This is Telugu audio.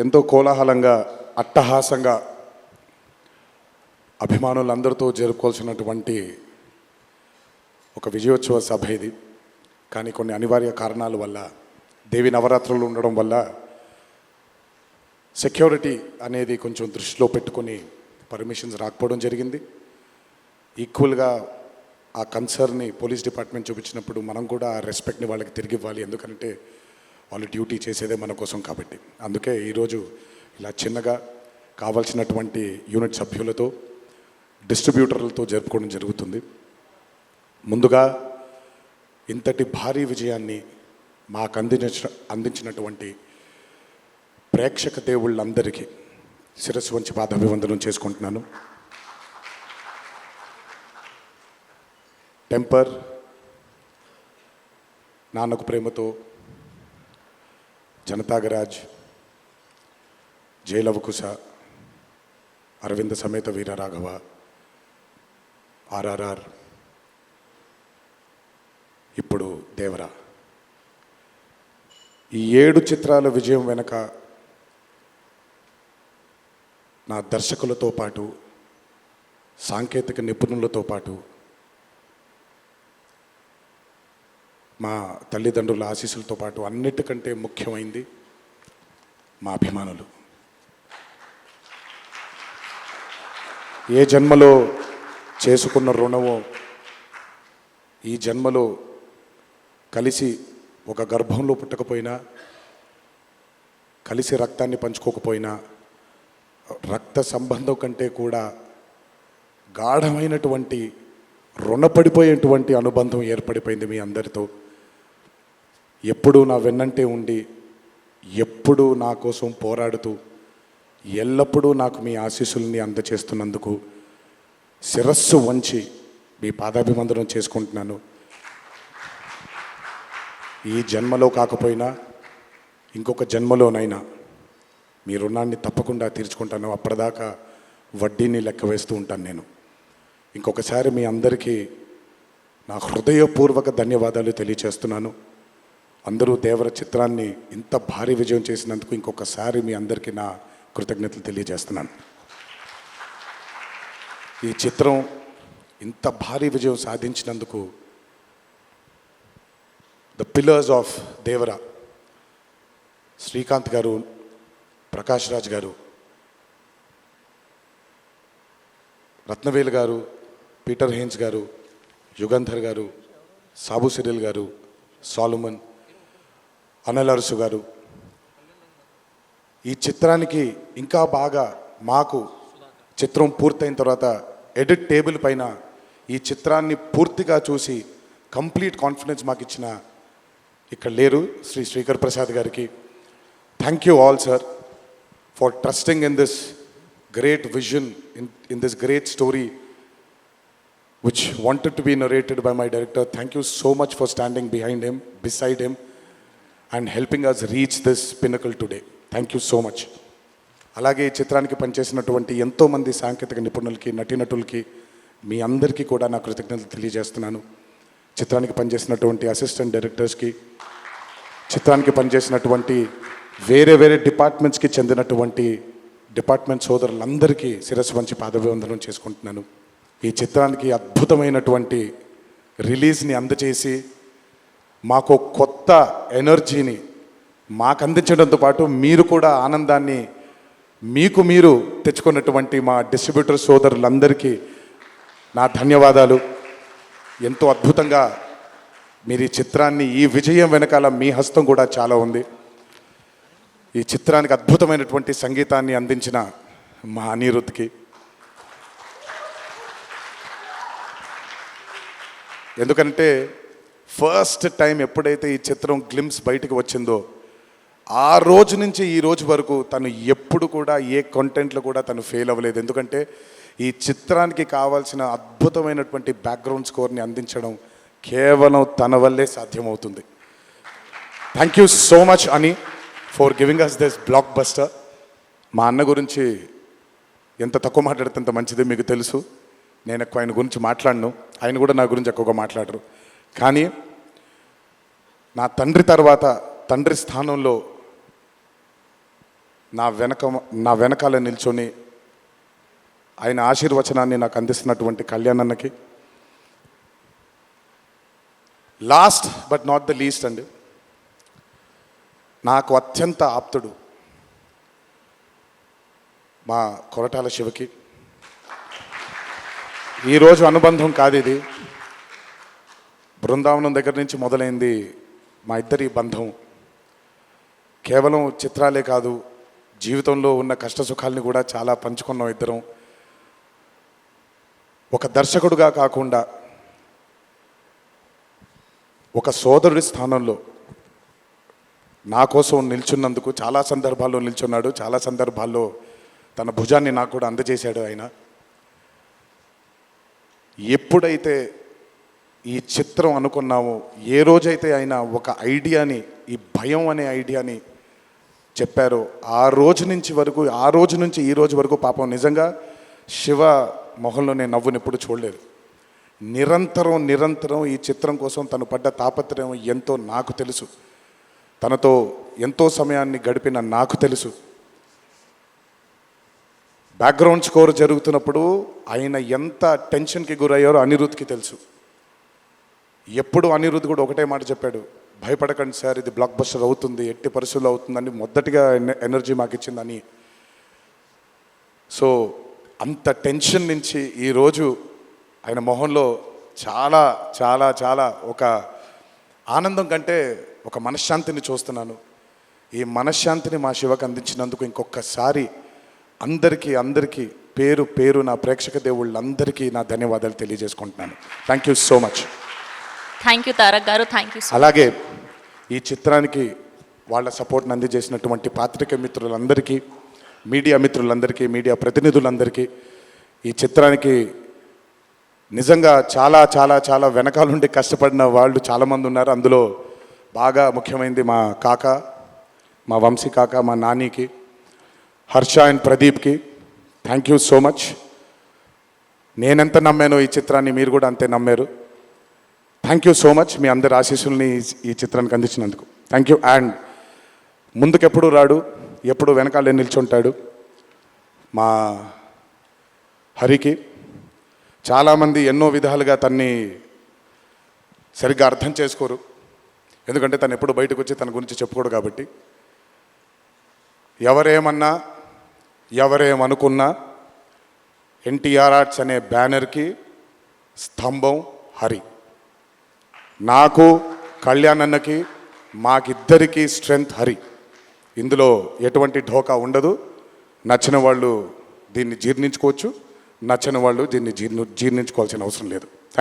ఎంతో కోలాహలంగా అట్టహాసంగా అభిమానులందరితో జరుపుకోవాల్సినటువంటి ఒక విజయోత్సవ సభ ఇది. కానీ కొన్ని అనివార్య కారణాల వల్ల, దేవి నవరాత్రులు ఉండడం వల్ల సెక్యూరిటీ అనేది కొంచెం దృష్టిలో పెట్టుకొని పర్మిషన్స్ రాకపోవడం జరిగింది. ఈక్వల్గా ఆ కన్సర్న్ని పోలీస్ డిపార్ట్మెంట్ చూపించినప్పుడు మనం కూడా ఆ రెస్పెక్ట్ని వాళ్ళకి తిరిగి ఇవ్వాలి. ఎందుకంటే వాళ్ళు డ్యూటీ చేసేదే మన కోసం కాబట్టి. అందుకే ఈరోజు ఇలా చిన్నగా కావాల్సినటువంటి యూనిట్ సభ్యులతో, డిస్ట్రిబ్యూటర్లతో జరుపుకోవడం జరుగుతుంది. ముందుగా ఇంతటి భారీ విజయాన్ని మాకు అందించినటువంటి ప్రేక్షక దేవుళ్ళందరికీ శిరస్సు వంచి పాదాభివందనం చేసుకుంటున్నాను. టెంపర్, నాన్నకు ప్రేమతో, జనతాగరాజ్, జైలవకుశ, అరవింద సమేత వీరరాఘవ, ఆర్ఆర్ఆర్, ఇప్పుడు దేవరా, ఈ 7 చిత్రాల విజయం వెనక నా దర్శకులతో పాటు, సాంకేతిక నిపుణులతో పాటు, మా తల్లిదండ్రుల ఆశీస్సులతో పాటు అన్నిటికంటే ముఖ్యమైంది మా అభిమానులు. ఏ జన్మలో చేసుకున్న రుణమో ఈ జన్మలో కలిసి ఒక గర్భంలో పుట్టకపోయినా, కలిసి రక్తాన్ని పంచుకోకపోయినా, రక్త సంబంధం కంటే కూడా గాఢమైనటువంటి రుణపడిపోయేటువంటి అనుబంధం ఏర్పడిపోయింది మీ అందరితో. ఎప్పుడూ నా వెన్నంటే ఉండి, ఎప్పుడూ నా కోసం పోరాడుతూ, ఎల్లప్పుడూ నాకు మీ ఆశీస్సుల్ని అందచేస్తున్నందుకు శిరస్సు వంచి మీ పాదాభివందనం చేసుకుంటున్నాను. ఈ జన్మలో కాకపోయినా ఇంకొక జన్మలోనైనా మీ రుణాన్ని తప్పకుండా తీర్చుకుంటాను. అప్పటిదాకా వడ్డీని లెక్క వేస్తూ ఉంటాను నేను. ఇంకొకసారి మీ అందరికీ నా హృదయపూర్వక ధన్యవాదాలు తెలియచేస్తున్నాను. అందరూ దేవర చిత్రాన్ని ఇంత భారీ విజయం చేసినందుకు ఇంకొకసారి మీ అందరికీ నా కృతజ్ఞతలు తెలియజేస్తున్నాను. ఈ చిత్రం ఇంత భారీ విజయం సాధించినందుకు ద పిల్లర్స్ ఆఫ్ దేవర, శ్రీకాంత్ గారు, ప్రకాష్ రాజ్ గారు, రత్నవేలు గారు, పీటర్ హేన్స్ గారు, యుగంధర్ గారు, సాబు సిరిల్ గారు, సాలుమన్, అనిల్ అరుసు గారు, ఈ చిత్రానికి ఇంకా బాగా మాకు చిత్రం పూర్తయిన తర్వాత ఎడిట్ టేబుల్ పైన ఈ చిత్రాన్ని పూర్తిగా చూసి కంప్లీట్ కాన్ఫిడెన్స్ మాకు ఇచ్చిన, ఇక్కడ లేరు, శ్రీ శ్రీకర్ ప్రసాద్ గారికి thank you all sir for trusting in this great vision, in this great story which wanted to be narrated by my director. Thank you so much for standing behind him, beside him, and helping us reach this pinnacle today. Thank you so much. అలాగే ఈ చిత్రానికి పనిచేసినటువంటి ఎంతోమంది సాంకేతిక నిపుణులకి, నటీనటులకి, మీ అందరికీ కూడా నా కృతజ్ఞతలు తెలియజేస్తున్నాను. చిత్రానికి పనిచేసినటువంటి అసిస్టెంట్ డైరెక్టర్స్కి, చిత్రానికి పనిచేసినటువంటి వేరే వేరే డిపార్ట్మెంట్స్కి చెందినటువంటి డిపార్ట్మెంట్ సోదరులందరికీ శిరస్సు వంచి పాదాభివందనం చేసుకుంటున్నాను. ఈ చిత్రానికి అద్భుతమైనటువంటి రిలీజ్ని అందచేసి మాకు కొత్త ఎనర్జీని మాకు అందించడంతో పాటు మీరు కూడా ఆనందాన్ని మీకు మీరు తెచ్చుకున్నటువంటి మా డిస్ట్రిబ్యూటర్ సోదరులందరికీ నా ధన్యవాదాలు. ఎంతో అద్భుతంగా మీరు ఈ చిత్రాన్ని, ఈ విజయం వెనకాల మీ హస్తం కూడా చాలా ఉంది. ఈ చిత్రానికి అద్భుతమైనటువంటి సంగీతాన్ని అందించిన మా అనిరుద్ధ్కి, ఎందుకంటే ఫస్ట్ టైం ఎప్పుడైతే ఈ చిత్రం గ్లిమ్స్ బయటికి వచ్చిందో ఆ రోజు నుంచి ఈ రోజు వరకు తను ఎప్పుడు కూడా ఏ కంటెంట్లో కూడా తను ఫెయిల్ అవ్వలేదు. ఎందుకంటే ఈ చిత్రానికి కావాల్సిన అద్భుతమైనటువంటి బ్యాక్గ్రౌండ్ స్కోర్ని అందించడం కేవలం తన వల్లే సాధ్యమవుతుంది. థ్యాంక్ యూ సో మచ్ అని for giving us this blockbuster. మా అన్న గురించి ఎంత తక్కువ మాట్లాడితే అంత మంచిది, మీకు తెలుసు. నేను ఎక్కువ ఆయన గురించి మాట్లాడను, ఆయన కూడా నా గురించి ఎక్కువగా మాట్లాడరు. కానీ నా తండ్రి తర్వాత తండ్రి స్థానంలో నా వెనకాల నిల్చొని ఆయన ఆశీర్వచనాన్ని నాకు అందిస్తున్నటువంటి కళ్యాణ్ అన్నకి, last but not the least అండి, నాకు అత్యంత ఆప్తుడు మా కొరటాల శివకి. ఈరోజు అనుబంధం కాదు ఇది, బృందావనం దగ్గర నుంచి మొదలైంది మా ఇద్దరి బంధం. కేవలం చిత్రాలే కాదు, జీవితంలో ఉన్న కష్ట సుఖాలని కూడా చాలా పంచుకున్నాం ఇద్దరం. ఒక దర్శకుడుగా కాకుండా ఒక సోదరుడి స్థానంలో నా కోసం నిల్చున్నందుకు చాలా సందర్భాల్లో నిల్చున్నాడు, చాలా సందర్భాల్లో తన భుజాన్ని నాకు కూడా అందజేశాడు ఆయన. ఎప్పుడైతే ఈ చిత్రం అనుకున్నామో, ఏ రోజైతే ఆయన ఒక ఐడియాని, ఈ భయం అనే ఐడియాని చెప్పారో, ఆ రోజు నుంచి ఈ రోజు వరకు పాపం నిజంగా శివ మొహంలో నేను నవ్వుని ఎప్పుడు చూడలేదు. నిరంతరం ఈ చిత్రం కోసం తను పడ్డ తాపత్రయం ఎంతో నాకు తెలుసు. తనతో ఎంతో సమయాన్ని గడిపిన నాకు తెలుసు. బ్యాక్గ్రౌండ్ స్కోర్ జరుగుతున్నప్పుడు ఆయన ఎంత టెన్షన్కి గురయ్యారో అనిరుద్ధ్కి తెలుసు. ఎప్పుడు అనిరుద్ధ్ కూడా ఒకటే మాట చెప్పాడు, భయపడకండి సార్, ఇది బ్లాక్ బస్టర్ అవుతుంది, ఎట్టి పరిస్థితుల్లో అవుతుందని మొదటిగా ఎనర్జీ మాకు ఇచ్చిందని. సో అంత టెన్షన్ నుంచి ఈరోజు ఆయన మొహంలో చాలా చాలా చాలా ఒక ఆనందం కంటే ఒక మనశ్శాంతిని చూస్తున్నాను. ఈ మనశ్శాంతిని మా శివకు అందించినందుకు ఇంకొకసారి అందరికీ పేరు నా ప్రేక్షక దేవుళ్ళందరికీ నా ధన్యవాదాలు తెలియజేసుకుంటున్నాను. Thank you so much. Thank you Tarak గారు, థ్యాంక్ యూ. అలాగే ఈ చిత్రానికి వాళ్ళ సపోర్ట్ని అందజేసినటువంటి పాత్రికేయ మిత్రులందరికీ, మీడియా మిత్రులందరికీ, మీడియా ప్రతినిధులందరికీ, ఈ చిత్రానికి నిజంగా చాలా చాలా చాలా వెనకాలండి కష్టపడిన వాళ్ళు చాలామంది ఉన్నారు. అందులో బాగా ముఖ్యమైనది మా కాక, మా వంశీ కాక, మా నానికి, హర్ష అండ్ ప్రదీప్కి థ్యాంక్ యూ సో మచ్. నేనెంత నమ్మానో ఈ చిత్రాన్ని మీరు కూడా అంతే నమ్మారు. Thank you so much. మీ అందరి ఆశీస్సుల్ని ఈ చిత్రానికి అందించినందుకు థ్యాంక్ యూ. అండ్ ముందుకెప్పుడు రాడు, ఎప్పుడు వెనకాలే నిల్చుంటాడు మా హరికి. చాలామంది ఎన్నో విధాలుగా తన్ని సరిగ్గా అర్థం చేసుకోరు, ఎందుకంటే తను ఎప్పుడు బయటకు వచ్చి తన గురించి చెప్పుకోడు కాబట్టి. ఎవరేమన్నా ఎవరేమనుకున్నా ఎన్టీఆర్ ఆర్ట్స్ అనే బ్యానర్కి స్తంభం హరి. నాకు, కళ్యాణ్ అన్నకి, మాకిద్దరికీ స్ట్రెంగ్త్ హరి. ఇందులో ఎటువంటి ఢోకా ఉండదు. నచ్చిన వాళ్ళు దీన్ని జీర్ణించుకోవచ్చు, నచ్చని వాళ్ళు దీన్ని జీర్ణించుకోవాల్సిన అవసరం లేదు.